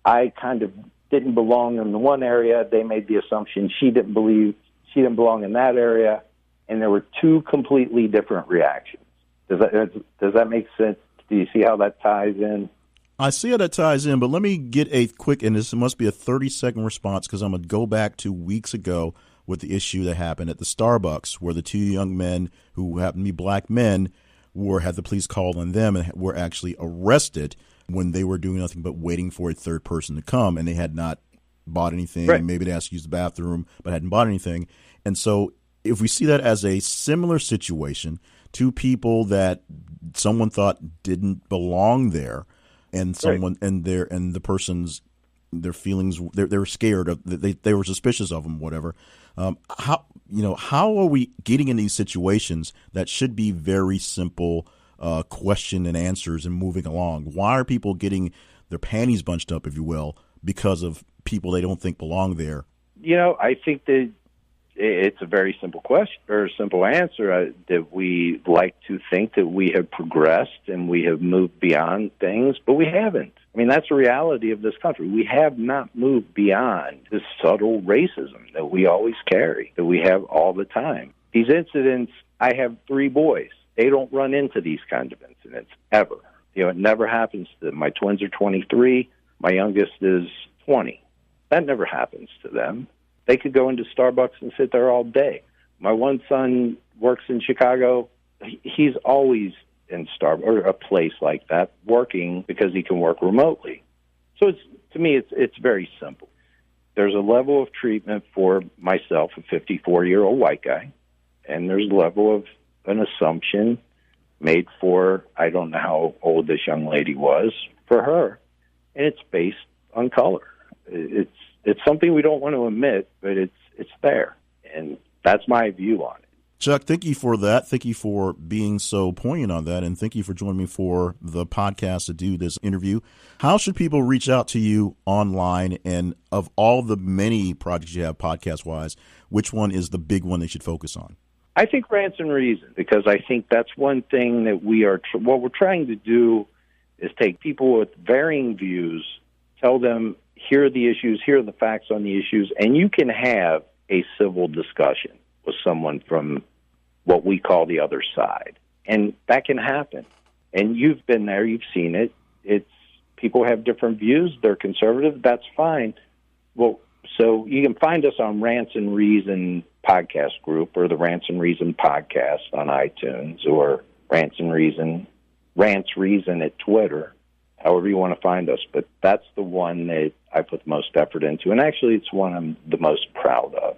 I kind of didn't belong in the one area, they made the assumption she didn't belong in that area, and there were two completely different reactions. Does that make sense? Do you see how that ties in? I see how that ties in, but let me get a quick, and this must be a 30-second response, because I'm going to go back to weeks ago with the issue that happened at the Starbucks, where the two young men who happened to be black men had the police called on them and were actually arrested when they were doing nothing but waiting for a third person to come, and they had not bought anything. Right. Maybe they asked to use the bathroom, but hadn't bought anything. And so if we see that as a similar situation, two people that someone thought didn't belong there, and someone and the person's their feelings, they were scared of, they were suspicious of them, whatever. How are we getting in these situations that should be very simple question and answers and moving along? Why are people getting their panties bunched up, if you will, because of people they don't think belong there? I think that it's a very simple question or simple answer, that we like to think that we have progressed and we have moved beyond things, but we haven't. I mean, that's the reality of this country. We have not moved beyond this subtle racism that we always carry, that we have all the time. These incidents, I have 3 boys. They don't run into these kinds of incidents ever. It never happens to them. My twins are 23. My youngest is 20. That never happens to them. They could go into Starbucks and sit there all day. My one son works in Chicago. He's always in Starbucks or a place like that working because he can work remotely. So to me, it's very simple. There's a level of treatment for myself, a 54-year-old white guy, and there's a level of an assumption made for, I don't know how old this young lady was, for her, and it's based on color. It's something we don't want to admit, but it's there, and that's my view on it. Chuck, thank you for that. Thank you for being so poignant on that. And thank you for joining me for the podcast to do this interview. How should people reach out to you online? And of all the many projects you have podcast-wise, which one is the big one they should focus on? I think Rants and Reason, because I think that's one thing that what we're trying to do is take people with varying views, tell them, here are the issues, here are the facts on the issues, and you can have a civil discussion with someone from what we call the other side. And that can happen. And you've been there, you've seen it. It's people have different views, they're conservative, that's fine. Well, so you can find us on Rants and Reason podcast group or the Rants and Reason podcast on iTunes or Rants Reason at Twitter, however you want to find us. But that's the one that I put the most effort into. And actually, it's one I'm the most proud of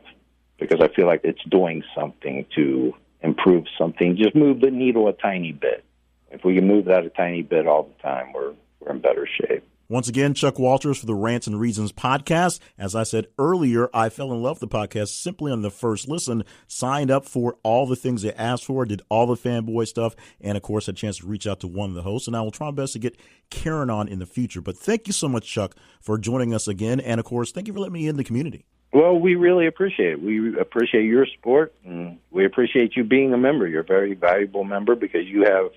because I feel like it's doing something to improve something, just move the needle a tiny bit. If we can move that a tiny bit all the time, we're in better shape. Once again, Chuck Walters for the Rants and Reasons podcast. As I said earlier, I fell in love with the podcast simply on the first listen, signed up for all the things they asked for, did all the fanboy stuff, and of course had a chance to reach out to one of the hosts. And I will try my best to get Karen on in the future. But thank you so much, Chuck, for joining us again. And of course, thank you for letting me in the community. Well, we really appreciate it. We appreciate your support, and we appreciate you being a member. You're a very valuable member because you have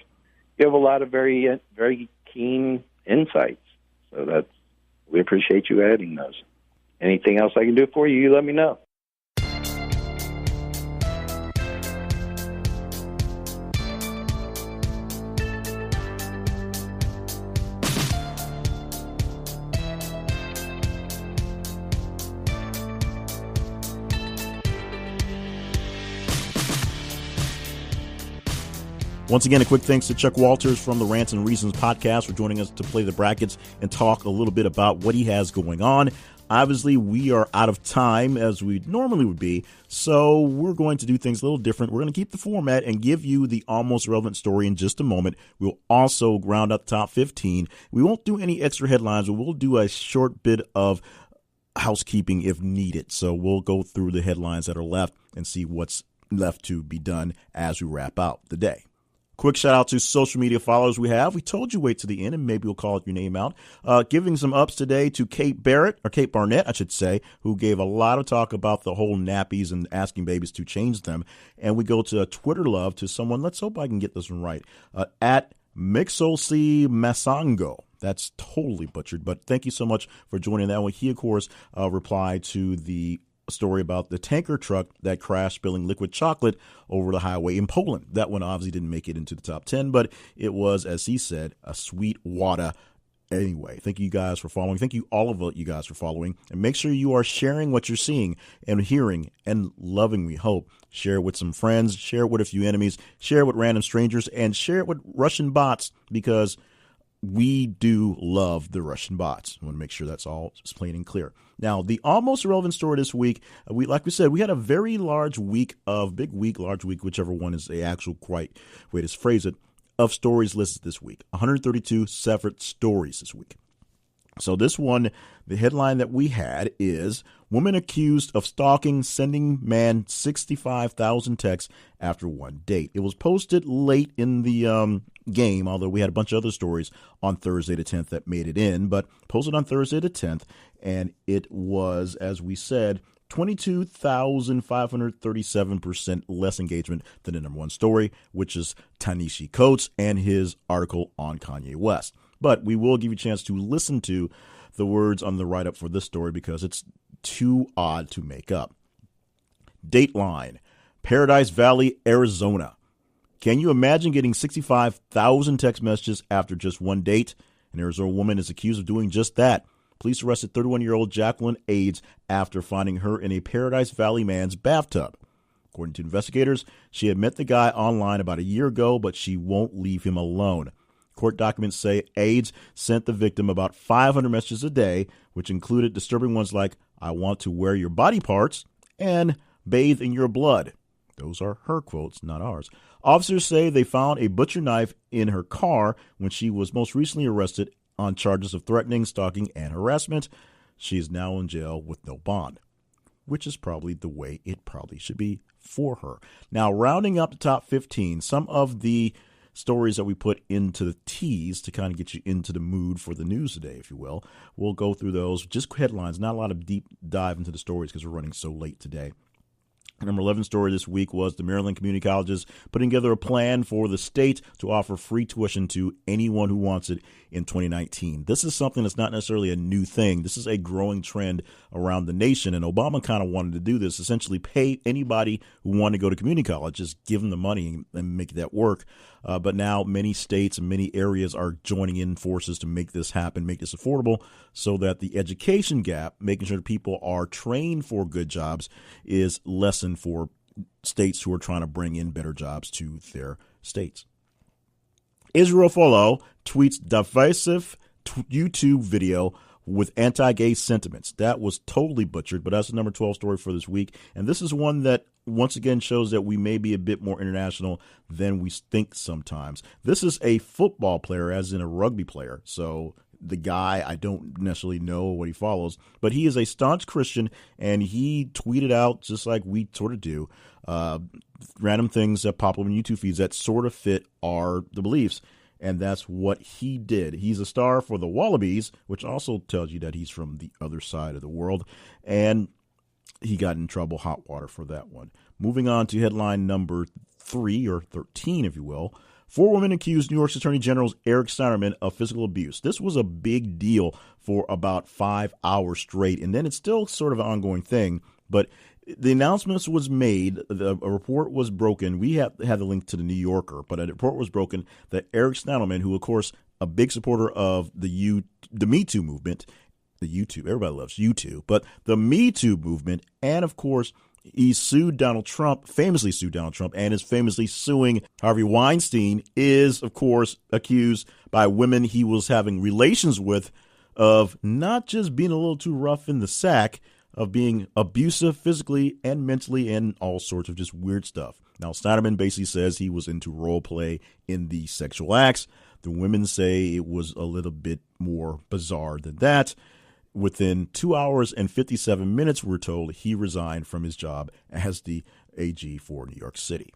a lot of very, very keen insights. So we appreciate you adding those. Anything else I can do for you, you let me know. Once again, a quick thanks to Chuck Walters from the Rants and Reasons podcast for joining us to play the brackets and talk a little bit about what he has going on. Obviously, we are out of time as we normally would be, so we're going to do things a little different. We're going to keep the format and give you the almost relevant story in just a moment. We'll also round out the top 15. We won't do any extra headlines, but we'll do a short bit of housekeeping if needed. So we'll go through the headlines that are left and see what's left to be done as we wrap out the day. Quick shout out to social media followers we have. We told you wait to the end, and maybe we'll call your name out. Giving some ups today to Kate Barnett, I should say, who gave a lot of talk about the whole nappies and asking babies to change them. And we go to Twitter love to someone, let's hope I can get this one right, at Mixolsi Masango. That's totally butchered, but thank you so much for joining that one. He, of course, replied to the story about the tanker truck that crashed spilling liquid chocolate over the highway in Poland. That one obviously didn't make it into the top 10, but it was, as he said, a sweet water. Anyway, thank you guys for following. Thank you, all of you guys, for following. And make sure you are sharing what you're seeing and hearing and loving, we hope. Share it with some friends, share it with a few enemies, share it with random strangers, and share it with Russian bots because we do love the Russian bots. I want to make sure that's all just plain and clear. Now, the almost irrelevant story this week, like we said, we had a very large week, whichever one is the actual right way to phrase it, of stories listed this week. 132 separate stories this week. So this one, the headline that we had is woman accused of stalking, sending man 65,000 texts after one date. It was posted late in the game, although we had a bunch of other stories on Thursday the 10th that made it in, but posted on Thursday the 10th, and it was, as we said, 22,537% less engagement than the number one story, which is Ta-Nehisi Coates and his article on Kanye West. But we will give you a chance to listen to the words on the write-up for this story because it's too odd to make up. Dateline, Paradise Valley, Arizona. Can you imagine getting 65,000 text messages after just one date? An Arizona woman is accused of doing just that. Police arrested 31-year-old Jacqueline Aids after finding her in a Paradise Valley man's bathtub. According to investigators, she had met the guy online about a year ago, but she won't leave him alone. Court documents say Aids sent the victim about 500 messages a day, which included disturbing ones like, I want to wear your body parts, and bathe in your blood. Those are her quotes, not ours. Officers say they found a butcher knife in her car when she was most recently arrested on charges of threatening, stalking, and harassment. She is now in jail with no bond. which is probably the way it probably should be for her. Now, rounding up the top 15, some of the stories that we put into the tease to kind of get you into the mood for the news today, if you will. We'll go through those, just headlines, not a lot of deep dive into the stories because we're running so late today. Number 11 story this week was the Maryland Community Colleges putting together a plan for the state to offer free tuition to anyone who wants it in 2019. This is something that's not necessarily a new thing. This is a growing trend around the nation, and Obama kind of wanted to do this, essentially pay anybody who wanted to go to community college, just give them the money and make that work. But now many states and many areas are joining in forces to make this happen, make this affordable, so that the education gap, making sure that people are trained for good jobs, is lessened for states who are trying to bring in better jobs to their states. Israel Folau tweets divisive YouTube video with anti-gay sentiments. That was totally butchered, but that's the number 12 story for this week. And this is one that once again shows that we may be a bit more international than we think sometimes. This is a football player, as in a rugby player. So the guy, I don't necessarily know what he follows, but he is a staunch Christian, and he tweeted out, just like we sort of do, random things that pop up in YouTube feeds that sort of fit the beliefs. And that's what he did. He's a star for the Wallabies, which also tells you that he's from the other side of the world. And he got in trouble, hot water for that one. Moving on to headline number 3, or 13, if you will. 4 women accused New York's Attorney General Eric Snyderman of physical abuse. This was a big deal for about 5 hours straight. And then it's still sort of an ongoing thing. But the announcements was made, a report was broken. We had the link to the New Yorker, but a report was broken that Eric Snyderman, who, of course, a big supporter of the Me Too movement, everybody loves YouTube, but the Me Too movement, and, of course, he sued Donald Trump, famously sued Donald Trump, and is famously suing Harvey Weinstein, is, of course, accused by women he was having relations with of not just being a little too rough in the sack, of being abusive physically and mentally and all sorts of just weird stuff. Now, Snyderman basically says he was into role play in the sexual acts. The women say it was a little bit more bizarre than that. Within 2 hours and 57 minutes, we're told he resigned from his job as the AG for New York City.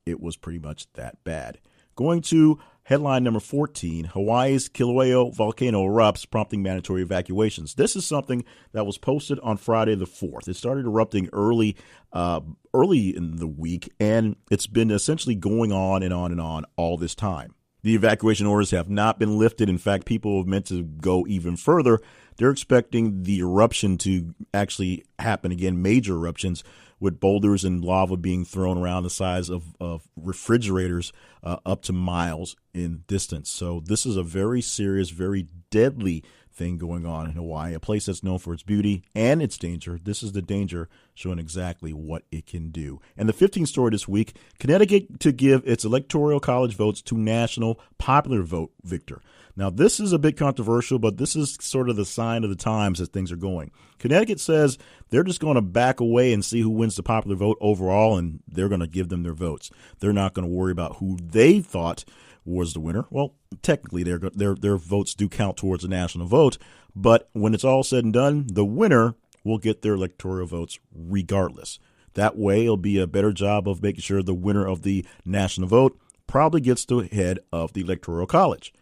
It was pretty much that bad. Going to headline number 14, Hawaii's Kilauea volcano erupts, prompting mandatory evacuations. This is something that was posted on Friday the 4th. It started erupting early in the week, and it's been essentially going on and on and on all this time. The evacuation orders have not been lifted. In fact, people have meant to go even further. They're expecting the eruption to actually happen again, major eruptions, with boulders and lava being thrown around the size of refrigerators up to miles in distance. So this is a very serious, very deadly thing going on in Hawaii, a place that's known for its beauty and its danger. This is the danger, showing exactly what it can do. And the 15th story this week, Connecticut to give its electoral college votes to national popular vote victor. Now, this is a bit controversial, but this is sort of the sign of the times as things are going. Connecticut says they're just going to back away and see who wins the popular vote overall, and they're going to give them their votes. They're not going to worry about who they thought was the winner. Well, technically, their votes do count towards the national vote, but when it's all said and done, the winner will get their electoral votes regardless. That way, it'll be a better job of making sure the winner of the national vote probably gets the head of the electoral college.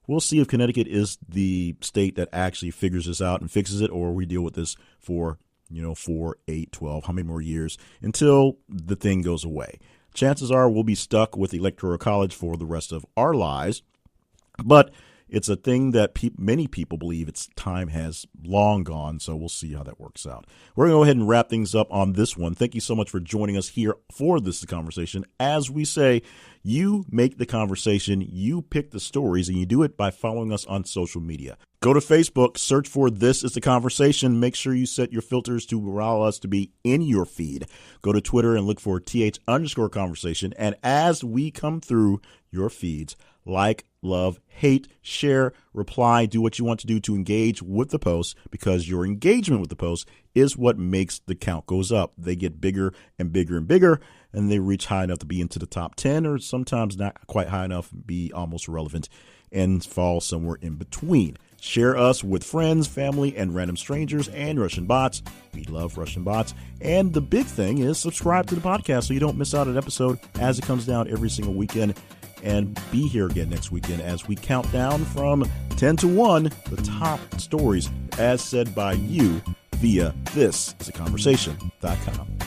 We'll see if Connecticut is the state that actually figures this out and fixes it, or we deal with this for, 4, 8, 12, how many more years until the thing goes away. Chances are we'll be stuck with the electoral college for the rest of our lives, but it's a thing that many people believe its time has long gone, so we'll see how that works out. We're going to go ahead and wrap things up on this one. Thank you so much for joining us here for This Is the Conversation. As we say, you make the conversation, you pick the stories, and you do it by following us on social media. Go to Facebook, search for This Is the Conversation. Make sure you set your filters to allow us to be in your feed. Go to Twitter and look for @_conversation. And as we come through your feeds, like, love, hate, share, reply, do what you want to do to engage with the post, because your engagement with the post is what makes the count goes up. They get bigger and bigger and bigger, and they reach high enough to be into the top 10, or sometimes not quite high enough, be almost irrelevant, and fall somewhere in between. Share us with friends, family, and random strangers and Russian bots. We love Russian bots. And the big thing is subscribe to the podcast so you don't miss out on an episode as it comes down every single weekend. And be here again next weekend as we count down from 10 to 1, the top stories as said by you via thisisconversation.com.